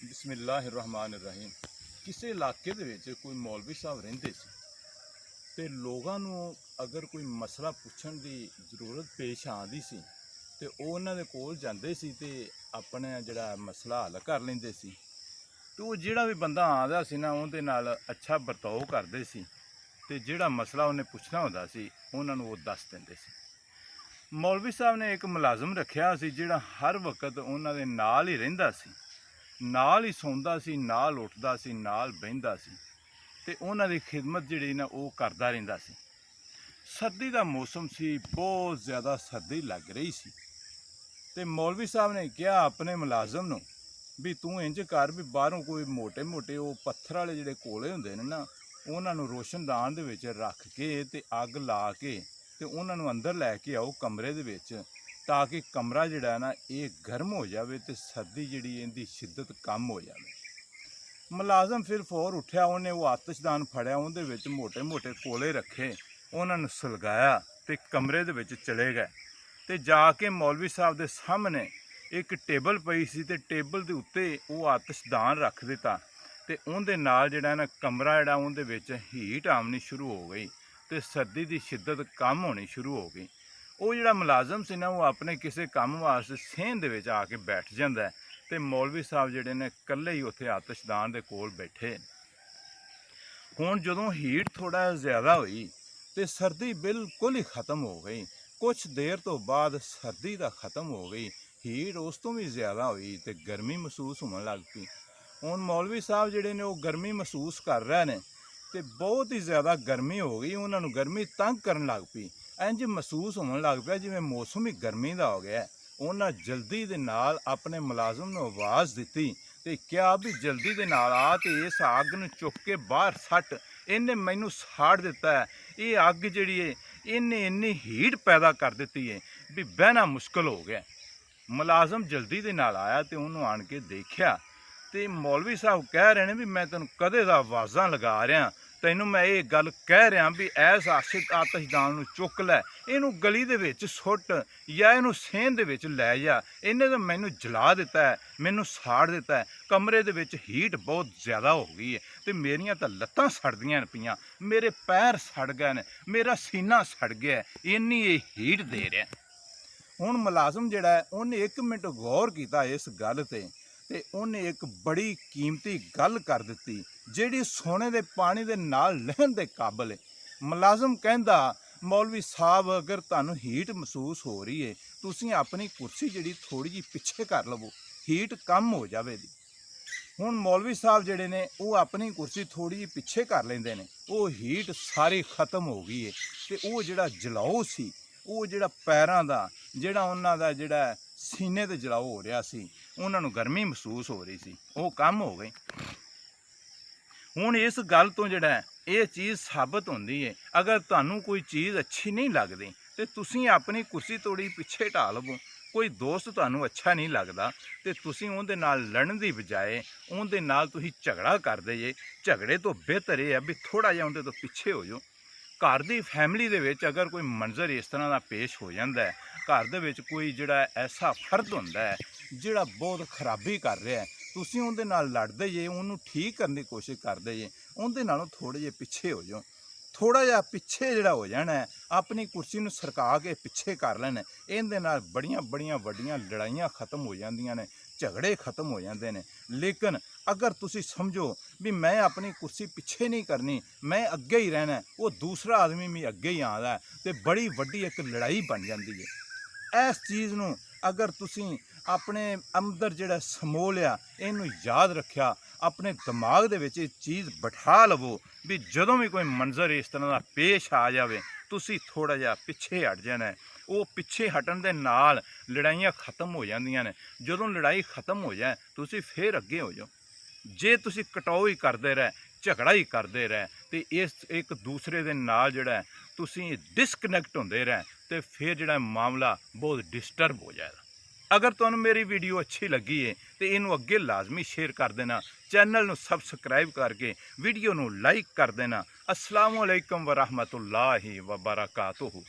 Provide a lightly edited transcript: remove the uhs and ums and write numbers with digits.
बिस्मिल्लाहिर्रहमानिर्रहीम। किसी इलाके ਦੇ ਵਿੱਚ ਕੋਈ ਮੌਲਵੀ ਸਾਹਿਬ ਰਹਿੰਦੇ ਸੀ ਤੇ ਲੋਕਾਂ ਨੂੰ ਅਗਰ ਕੋਈ ਮਸਲਾ ਪੁੱਛਣ ਦੀ ਜ਼ਰੂਰਤ ਪੇਸ਼ ਆਉਂਦੀ ਸੀ ਤੇ ਉਹ ਉਹਨਾਂ ਦੇ ਕੋਲ ਜਾਂਦੇ ਸੀ ਤੇ ਆਪਣਾ ਜਿਹੜਾ ਮਸਲਾ ਹੱਲ ਕਰ ਲੈਂਦੇ ਸੀ। ਤੇ ਉਹ ਜਿਹੜਾ ਵੀ ਬੰਦਾ ਆਉਂਦਾ ਸੀ ਨਾ ਉਹਦੇ ਨਾਲ ਅੱਛਾ ਵਰਤਾਓ ਕਰਦੇ ਸੀ ਤੇ ਜਿਹੜਾ ਮਸਲਾ ਉਹਨੇ ਪੁੱਛਣਾ ਹੁੰਦਾ ਸੀ ਉਹਨਾਂ ਨੂੰ ਉਹ ਦੱਸ ਦਿੰਦੇ ਸੀ। ਮੌਲਵੀ ਸਾਹਿਬ ਨੇ ਇੱਕ ਮੁਲਾਜ਼ਮ ਰੱਖਿਆ ਸੀ ਜਿਹੜਾ ਹਰ ਵਕਤ ਉਹਨਾਂ ਦੇ ਨਾਲ ਹੀ ਰਹਿੰਦਾ ਸੀ, ਨਾਲ ਹੀ ਸੌਂਦਾ ਸੀ, ਨਾਲ ਉੱਠਦਾ ਸੀ, ਨਾਲ ਬਹਿੰਦਾ ਸੀ ਤੇ ਉਹਨਾਂ ਦੀ ਖਿਦਮਤ ਜਿਹੜੀ ਨਾ ਉਹ ਕਰਦਾ ਰਹਿੰਦਾ ਸੀ। ਸਰਦੀ ਦਾ ਮੌਸਮ ਸੀ, ਬਹੁਤ ਜ਼ਿਆਦਾ ਸਰਦੀ ਲੱਗ ਰਹੀ ਸੀ ਤੇ ਮੌਲਵੀ ਸਾਹਿਬ ਨੇ ਕਿਹਾ ਆਪਣੇ ਮੁਲਾਜ਼ਮ ਨੂੰ ਵੀ ਤੂੰ ਇੰਜ ਕਰ ਵੀ ਬਾਹਰੋਂ ਕੋਈ ਮੋਟੇ ਮੋਟੇ ਉਹ ਪੱਥਰ ਵਾਲੇ ਜਿਹੜੇ ਕੋਲੇ ਹੁੰਦੇ ਨੇ ਨਾ ਉਹਨਾਂ ਨੂੰ ਰੋਸ਼ਨਦਾਨ ਦੇ ਵਿੱਚ ਰੱਖ ਕੇ ਤੇ ਅੱਗ ਲਾ ਕੇ ਤੇ ਉਹਨਾਂ ਨੂੰ ਅੰਦਰ ਲੈ ਕੇ ਆਓ ਕਮਰੇ ਦੇ ਵਿੱਚ, ਤਾਂ ਕਿ ਕਮਰਾ ਜਿਹੜਾ ਨਾ ਇਹ ਗਰਮ ਹੋ ਜਾਵੇ ਤੇ ਸਰਦੀ ਜਿਹੜੀ ਇਹਦੀ ਸ਼ਿੱਦਤ ਕਮ ਹੋ ਜਾਵੇ। ਮੁਲਾਜ਼ਮ ਫਿਰ ਫੌਰ ਉੱਠਿਆ, ਉਹਨੇ ਉਹ ਆਤਸ਼ਦਾਨ ਫੜਿਆ, ਉਹਦੇ ਵਿੱਚ ਮੋਟੇ ਮੋਟੇ ਕੋਲੇ ਰੱਖੇ, ਉਹਨਾਂ ਨੂੰ ਸੁਲਗਾਇਆ ਤੇ ਕਮਰੇ ਦੇ ਵਿੱਚ ਚਲੇ ਗਏ ਤੇ ਜਾ ਕੇ ਮੌਲਵੀ ਸਾਹਿਬ ਦੇ ਸਾਹਮਣੇ ਇੱਕ ਟੇਬਲ ਪਈ ਸੀ ਤੇ ਟੇਬਲ ਦੇ ਉੱਤੇ ਉਹ ਆਤਸ਼ਦਾਨ ਰੱਖ ਦਿੱਤਾ ਤੇ ਉਹਦੇ ਨਾਲ ਜਿਹੜਾ ਨਾ ਕਮਰਾ ਜਿਹੜਾ ਉਹਦੇ ਵਿੱਚ ਹੀਟ ਆਉਣੀ ਸ਼ੁਰੂ ਹੋ ਗਈ ਤੇ ਸਰਦੀ ਦੀ ਸ਼ਿੱਦਤ ਕਮ ਹੋਣੀ ਸ਼ੁਰੂ ਹੋ ਗਈ। ਉਹ ਜਿਹੜਾ ਮੁਲਾਜ਼ਮ ਸੀ ਨਾ ਉਹ ਆਪਣੇ ਕਿਸੇ ਕੰਮ ਵਾਸਤੇ ਸੇਨ ਦੇ ਵਿੱਚ ਆ ਕੇ ਬੈਠ ਜਾਂਦਾ ਤੇ ਮੌਲਵੀ ਸਾਹਿਬ ਜਿਹੜੇ ਨੇ ਇਕੱਲੇ ਹੀ ਉੱਥੇ ਆਤਸ਼ਦਾਨ ਦੇ ਕੋਲ ਬੈਠੇ। ਹੁਣ ਜਦੋਂ ਹੀਟ ਥੋੜਾ ਜ਼ਿਆਦਾ ਹੋਈ ਤੇ ਸਰਦੀ ਬਿਲਕੁਲ ਹੀ ਖਤਮ ਹੋ ਗਈ। ਕੁਛ ਦੇਰ ਤੋਂ ਬਾਅਦ ਸਰਦੀ ਦਾ ਖਤਮ ਹੋ ਗਈ, ਹੀਟ ਉਸ ਤੋਂ ਵੀ ਜ਼ਿਆਦਾ ਹੋਈ ਤੇ ਗਰਮੀ ਮਹਿਸੂਸ ਹੋਣ ਲੱਗ ਪਈ। ਹੁਣ ਮੌਲਵੀ ਸਾਹਿਬ ਜਿਹੜੇ ਨੇ ਉਹ ਗਰਮੀ ਮਹਿਸੂਸ ਕਰ ਰਹੇ ਨੇ ਤੇ ਬਹੁਤ ਹੀ ਜ਼ਿਆਦਾ ਗਰਮੀ ਹੋ ਗਈ, ਉਹਨਾਂ ਨੂੰ ਗਰਮੀ ਤੰਗ ਕਰਨ ਲੱਗ ਪਈ। ਇੰਜ ਮਹਿਸੂਸ ਹੋਣ ਲੱਗ ਪਿਆ ਜਿਵੇਂ ਮੌਸਮ ਹੀ ਗਰਮੀ ਦਾ ਹੋ ਗਿਆ। ਉਹਨਾਂ ਜਲਦੀ ਦੇ ਨਾਲ ਆਪਣੇ ਮੁਲਾਜ਼ਮ ਨੂੰ ਆਵਾਜ਼ ਦਿੱਤੀ ਤੇ ਕਿਹਾ ਵੀ ਜਲਦੀ ਦੇ ਨਾਲ ਆ ਤੇ ਇਸ ਅੱਗ ਨੂੰ ਚੁੱਕ ਕੇ ਬਾਹਰ ਸੱਟ, ਇਹਨੇ ਮੈਨੂੰ ਸਾੜ ਦਿੱਤਾ ਹੈ। ਇਹ ਅੱਗ ਜਿਹੜੀ ਹੈ ਇਹਨੇ ਇੰਨੀ ਹੀਟ ਪੈਦਾ ਕਰ ਦਿੱਤੀ ਹੈ ਵੀ ਬਹਿਣਾ ਮੁਸ਼ਕਲ ਹੋ ਗਿਆ। ਮੁਲਾਜ਼ਮ ਜਲਦੀ ਦੇ ਨਾਲ ਆਇਆ ਤੇ ਉਹਨੂੰ ਆਣ ਕੇ ਦੇਖਿਆ ਤੇ ਮੌਲਵੀ ਸਾਹਿਬ ਕਹਿ ਰਹੇ ਨੇ ਵੀ ਮੈਂ ਤੈਨੂੰ ਕਦੇ ਦਾ ਆਵਾਜ਼ਾਂ ਲਗਾ ਰਿਹਾ, ਤੈਨੂੰ ਮੈਂ ਇਹ ਗੱਲ ਕਹਿ ਰਿਹਾ ਵੀ ਐਸ ਆਤਸ਼ਦਾਨ ਨੂੰ ਚੁੱਕ ਲੈ, ਇਹਨੂੰ ਗਲੀ ਦੇ ਵਿੱਚ ਸੁੱਟ ਜਾਂ ਇਹਨੂੰ ਸੇਨ ਦੇ ਵਿੱਚ ਲੈ ਜਾ, ਇਹਨੇ ਤਾਂ ਮੈਨੂੰ ਜਲਾ ਦਿੱਤਾ ਹੈ, ਮੈਨੂੰ ਸਾੜ ਦਿੱਤਾ ਹੈ। ਕਮਰੇ ਦੇ ਵਿੱਚ ਹੀਟ ਬਹੁਤ ਜ਼ਿਆਦਾ ਹੋ ਗਈ ਹੈ ਤੇ ਮੇਰੀਆਂ ਤਾਂ ਲੱਤਾਂ ਸੜਦੀਆਂ ਪਈਆਂ, ਮੇਰੇ ਪੈਰ ਸੜ ਗਏ ਨੇ, ਮੇਰਾ ਸੀਨਾ ਸੜ ਗਿਆ, ਇੰਨੀ ਇਹ ਹੀਟ ਦੇ ਰਿਹਾ। ਹੁਣ ਮੁਲਾਜ਼ਮ ਜਿਹੜਾ ਹੈ ਉਹਨੇ 1 ਮਿੰਟ ਗੌਰ ਕੀਤਾ ਇਸ ਗੱਲ ਤੇ ਉਹਨੇ ਇੱਕ ਬੜੀ ਕੀਮਤੀ ਗੱਲ ਕਰ ਦਿੱਤੀ ਜਿਹੜੀ ਸੋਨੇ ਦੇ ਪਾਣੀ ਦੇ ਨਾਲ ਲਹਿਣ ਦੇ ਕਾਬਲ ਹੈ। ਮੁਲਾਜ਼ਮ ਕਹਿੰਦਾ ਮੌਲਵੀ ਸਾਹਿਬ ਅਗਰ ਤੁਹਾਨੂੰ ਹੀਟ ਮਹਿਸੂਸ ਹੋ ਰਹੀ ਹੈ ਤੁਸੀਂ ਆਪਣੀ ਕੁਰਸੀ ਜਿਹੜੀ ਥੋੜੀ ਜਿਹੀ ਪਿੱਛੇ ਕਰ ਲਵੋ, ਹੀਟ ਕਮ ਹੋ ਜਾਵੇਗੀ। ਹੁਣ ਮੌਲਵੀ ਸਾਹਿਬ ਜਿਹੜੇ ਨੇ ਉਹ ਆਪਣੀ ਕੁਰਸੀ ਥੋੜੀ ਜਿਹੀ ਪਿੱਛੇ ਕਰ ਲੈਂਦੇ ਨੇ, ਉਹ ਹੀਟ ਸਾਰੀ ਖਤਮ ਹੋ ਗਈ ਹੈ ਤੇ ਉਹ ਜਿਹੜਾ ਜਲਾਓ ਸੀ, ਉਹ ਜਿਹੜਾ ਪੈਰਾਂ ਦਾ ਜਿਹੜਾ ਉਹਨਾਂ ਦਾ ਜਿਹੜਾ ਸੀਨੇ ਤੇ ਜਲਾਓ ਹੋ ਰਿਹਾ ਸੀ, ਉਹਨਾਂ ਨੂੰ ਗਰਮੀ ਮਹਿਸੂਸ ਹੋ ਰਹੀ ਸੀ, ਉਹ ਕੰਮ ਹੋ ਗਈ। ਹੁਣ ਇਸ ਗੱਲ ਤੋਂ ਜਿਹੜਾ ਇਹ ਚੀਜ਼ ਸਾਬਤ ਹੁੰਦੀ ਹੈ ਅਗਰ ਤੁਹਾਨੂੰ ਕੋਈ ਚੀਜ਼ ਅੱਛੀ ਨਹੀਂ ਲੱਗਦੀ ਤੇ ਤੁਸੀਂ ਆਪਣੀ ਕੁਰਸੀ ਥੋੜੀ ਪਿੱਛੇ ਢਾ ਲਵੋ। ਕੋਈ ਦੋਸਤ ਤੁਹਾਨੂੰ ਅੱਛਾ ਨਹੀਂ ਲੱਗਦਾ ਤੇ ਤੁਸੀਂ ਉਹਦੇ ਨਾਲ ਲੜਨ ਦੀ ਬਜਾਏ ਉਹਦੇ ਨਾਲ ਤੁਸੀਂ ਝਗੜਾ ਕਰਦੇ ਜੇ। ਝਗੜੇ ਤੋਂ ਬਿਹਤਰ ਇਹ ਹੈ ਵੀ ਥੋੜਾ ਜਿਹਾ ਉਹਦੇ ਤੋਂ ਪਿੱਛੇ ਹੋ ਜਾਓ। ਘਰ ਦੀ ਫੈਮਿਲੀ ਦੇ ਵਿੱਚ ਅਗਰ ਕੋਈ ਮੰਜ਼ਰ ਇਸ ਤਰ੍ਹਾਂ ਦਾ ਪੇਸ਼ ਹੋ ਜਾਂਦਾ ਹੈ, ਘਰ ਦੇ ਵਿੱਚ ਕੋਈ ਜਿਹੜਾ ਐਸਾ ਫਰਦ ਹੁੰਦਾ ਹੈ ਜਿਹੜਾ ਬਹੁਤ ਖਰਾਬੀ ਕਰ ਰਿਹਾ, ਤੁਸੀਂ ਉਹਦੇ ਨਾਲ ਲੜਦੇ ਜੇ, ਉਹਨੂੰ ਠੀਕ ਕਰਨ ਦੀ ਕੋਸ਼ਿਸ਼ ਕਰਦੇ ਜੇ, ਉਹਦੇ ਨਾਲੋਂ ਥੋੜ੍ਹੇ ਜਿਹੇ ਪਿੱਛੇ ਹੋ ਜਾਓ। ਥੋੜ੍ਹਾ ਜਿਹਾ ਪਿੱਛੇ ਜਿਹੜਾ ਹੋ ਜਾਣਾ ਹੈ, ਆਪਣੀ ਕੁਰਸੀ ਨੂੰ ਸਰਕਾ ਕੇ ਪਿੱਛੇ ਕਰ ਲੈਣਾ, ਇਹਦੇ ਨਾਲ ਬੜੀਆਂ ਵੱਡੀਆਂ ਲੜਾਈਆਂ ਖਤਮ ਹੋ ਜਾਂਦੀਆਂ ਨੇ, ਝਗੜੇ ਖਤਮ ਹੋ ਜਾਂਦੇ ਨੇ। ਲੇਕਿਨ ਅਗਰ ਤੁਸੀਂ ਸਮਝੋ ਵੀ ਮੈਂ ਆਪਣੀ ਕੁਰਸੀ ਪਿੱਛੇ ਨਹੀਂ ਕਰਨੀ, ਮੈਂ ਅੱਗੇ ਹੀ ਰਹਿਣਾ, ਉਹ ਦੂਸਰਾ ਆਦਮੀ ਵੀ ਅੱਗੇ ਹੀ ਆਉਂਦਾ ਤੇ ਬੜੀ ਵੱਡੀ ਇੱਕ ਲੜਾਈ ਬਣ ਜਾਂਦੀ ਹੈ। ਇਸ ਚੀਜ਼ ਨੂੰ ਅਗਰ ਤੁਸੀਂ ਆਪਣੇ ਅੰਦਰ ਜਿਹੜਾ ਸਮੋ ਲਿਆ, ਇਹਨੂੰ ਯਾਦ ਰੱਖਿਆ, ਆਪਣੇ ਦਿਮਾਗ ਦੇ ਵਿੱਚ ਇਹ ਚੀਜ਼ ਬਿਠਾ ਲਵੋ ਵੀ ਜਦੋਂ ਵੀ ਕੋਈ ਮੰਜ਼ਰ ਇਸ ਤਰ੍ਹਾਂ ਦਾ ਪੇਸ਼ ਆ ਜਾਵੇ ਤੁਸੀਂ ਥੋੜ੍ਹਾ ਜਿਹਾ ਪਿੱਛੇ ਹਟ ਜਾਣਾ। ਉਹ ਪਿੱਛੇ ਹਟਣ ਦੇ ਨਾਲ ਲੜਾਈਆਂ ਖਤਮ ਹੋ ਜਾਂਦੀਆਂ ਨੇ। ਜਦੋਂ ਲੜਾਈ ਖਤਮ ਹੋ ਜਾਏ ਤੁਸੀਂ ਫਿਰ ਅੱਗੇ ਹੋ ਜਾਓ। ਜੇ ਤੁਸੀਂ ਕਟਾਓ ਹੀ ਕਰਦੇ ਰਹੇ, ਝਗੜਾ ਹੀ ਕਰਦੇ ਰਹੇ ਤੇ ਇਸ ਇੱਕ ਦੂਸਰੇ ਦੇ ਨਾਲ ਜਿਹੜਾ ਤੁਸੀਂ ਡਿਸਕਨੈਕਟ ਹੁੰਦੇ ਰਹੇ ਤੇ ਫਿਰ ਜਿਹੜਾ ਮਾਮਲਾ ਬਹੁਤ ਡਿਸਟਰਬ ਹੋ ਜਾਏਗਾ। ਅਗਰ ਤੁਹਾਨੂੰ ਮੇਰੀ ਵੀਡੀਓ ਅੱਛੀ ਲੱਗੀ ਹੈ ਤੇ ਇਹਨੂੰ ਅੱਗੇ ਲਾਜ਼ਮੀ ਸ਼ੇਅਰ ਕਰ ਦੇਣਾ, ਚੈਨਲ ਨੂੰ ਸਬਸਕ੍ਰਾਈਬ ਕਰਕੇ ਵੀਡੀਓ ਨੂੰ ਲਾਈਕ ਕਰ ਦੇਣਾ। अस्सलामु अलैकुम व रहमतुल्लाहि व बरकातुहू।